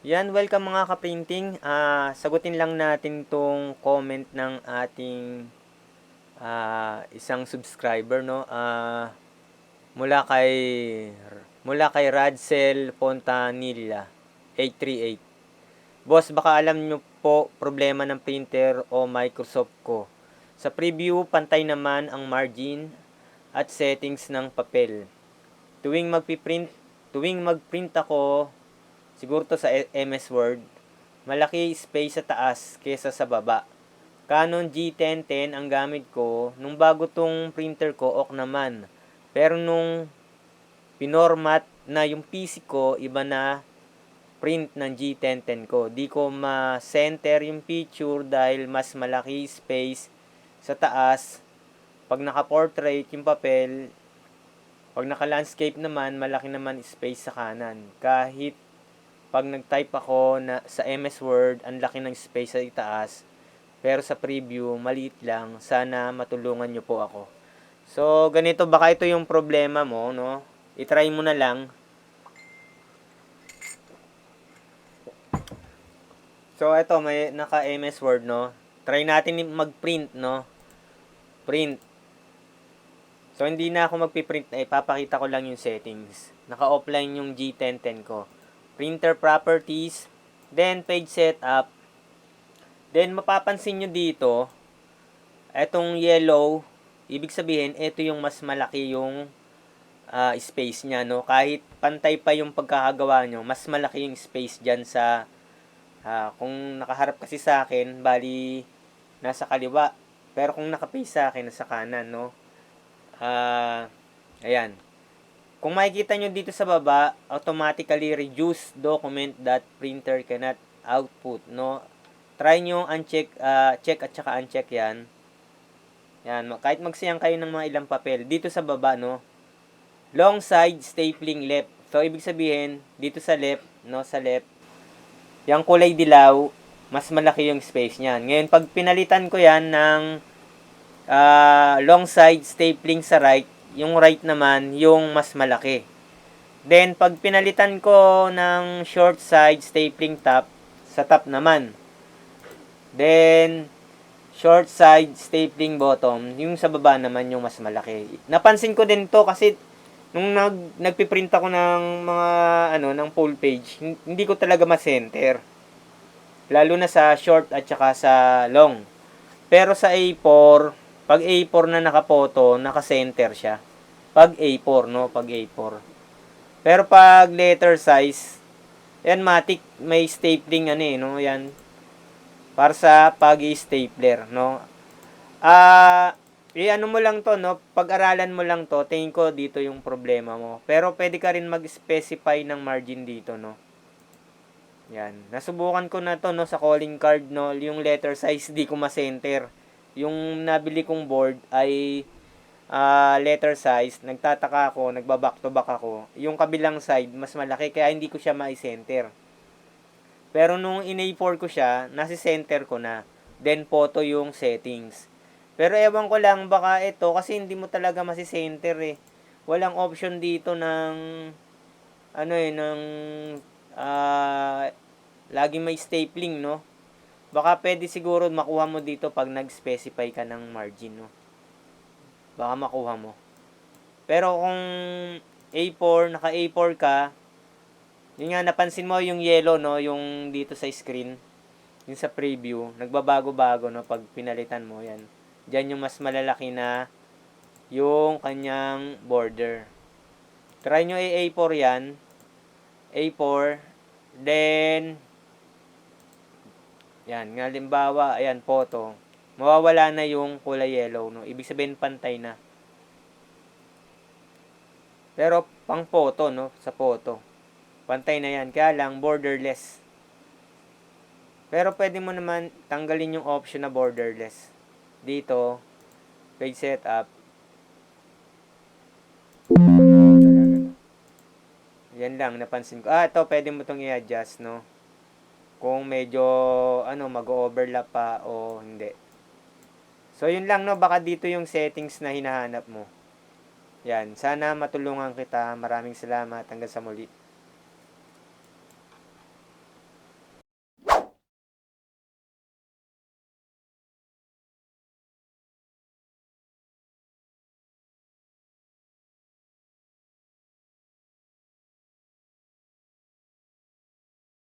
Yan, welcome mga ka-painting. Sagutin lang natin tong comment ng ating isang subscriber, no. Mula kay mula kay Radsel Fontanilla 838. Boss, baka alam nyo po problema ng printer o Microsoft ko. Sa preview, pantay naman ang margin at settings ng papel. Tuwing magpiprint, tuwing magprint ako, siguro to sa MS Word, malaki space sa taas kesa sa baba. Canon G1010 ang gamit ko. Nung bago tong printer ko, ok naman. Pero nung pinormat na yung PC ko, iba na print ng G1010 ko. Di ko ma-center yung picture dahil mas malaki space sa taas. Pag naka-portrait yung papel, pag naka-landscape naman, malaki naman space sa kanan. Kahit pag nag-type ako sa MS Word, ang laki ng space sa itaas. Pero sa preview, maliit lang. Sana matulungan nyo po ako. So, ganito, baka ito yung problema mo, no? I-try mo na lang. So, ito, may naka-MS Word, no? Try natin mag-print, no? Print. So, hindi na ako magpiprint na ipapakita ko lang yung settings. Naka-offline yung G1010 ko. Printer properties, then page setup. Then, mapapansin nyo dito, etong yellow, ibig sabihin, ito yung mas malaki yung space niya, no? Kahit pantay pa yung pagkakagawa nyo, mas malaki yung space dyan sa, kung nakaharap kasi sa akin, bali, nasa kaliwa. Pero kung nakapace sa akin, nasa kanan, no? Ayan. Kung makikita nyo dito sa baba, automatically reduce document that printer cannot output, no? Try nyo uncheck, check at saka uncheck yan. Yan, kahit magsiyang kayo ng mga ilang papel. Dito sa baba, no? Long side stapling left. So, ibig sabihin, dito sa left, no? Sa left, yung kulay dilaw, mas malaki yung space niyan. Ngayon, pag pinalitan ko yan ng long side stapling sa right, yung right naman, yung mas malaki. Then, pag pinalitan ko ng short side stapling top, sa top naman. Then, short side stapling bottom, yung sa baba naman yung mas malaki. Napansin ko din to kasi nung nagpiprint ako ng mga ng full page, hindi ko talaga ma-center. Lalo na sa short at saka sa long. Pero sa A4, pag A4 na nakapoto, naka-center siya. Pag A4, no? Pag A4. Pero pag letter size, yan matik, may stapling no? Yan. Para sa pag-i-stapler, no? Ano mo lang to, no? Pag-aralan mo lang to, tingin ko dito yung problema mo. Pero pwede ka rin mag-specify ng margin dito, no? Yan. Nasubukan ko na to, no, sa calling card, no? Yung letter size, di ko ma-center. Yung nabili kong board ay letter size, nagtataka ako, nagba-back to back ako. Yung kabilang side, mas malaki, kaya hindi ko siya ma-center. Pero nung in-A4 ko siya, nasa center ko na. Then, photo yung settings. Pero ewan ko lang, baka ito, kasi hindi mo talaga masi-center eh. Walang option dito ng, ng, lagi may stapling, no? Baka pwede siguro makuha mo dito pag nag-specify ka ng margin, no? Baka makuha mo. Pero kung A4, naka A4 ka, yun nga, napansin mo yung yellow, no? Yung dito sa screen. Yung sa preview. Nagbabago-bago, no? Pag pinalitan mo, yan. Diyan yung mas malalaki na yung kanyang border. Try nyo A4 yan. A4. Then, yan. Halimbawa, ayan, photo. Mawawala na yung kulay yellow, no? Ibig sabihin, pantay na. Pero, pang photo, no? Sa photo. Pantay na yan. Kaya lang, borderless. Pero pwede mo naman tanggalin yung option na borderless. Dito, page setup. Yan lang, napansin ko. Ito, pwede mo itong i-adjust, no? Kung medyo, mag-overlap pa o hindi. So, yun lang, no? Baka dito yung settings na hinahanap mo. Yan. Sana matulungan kita. Maraming salamat. Hanggang sa muli.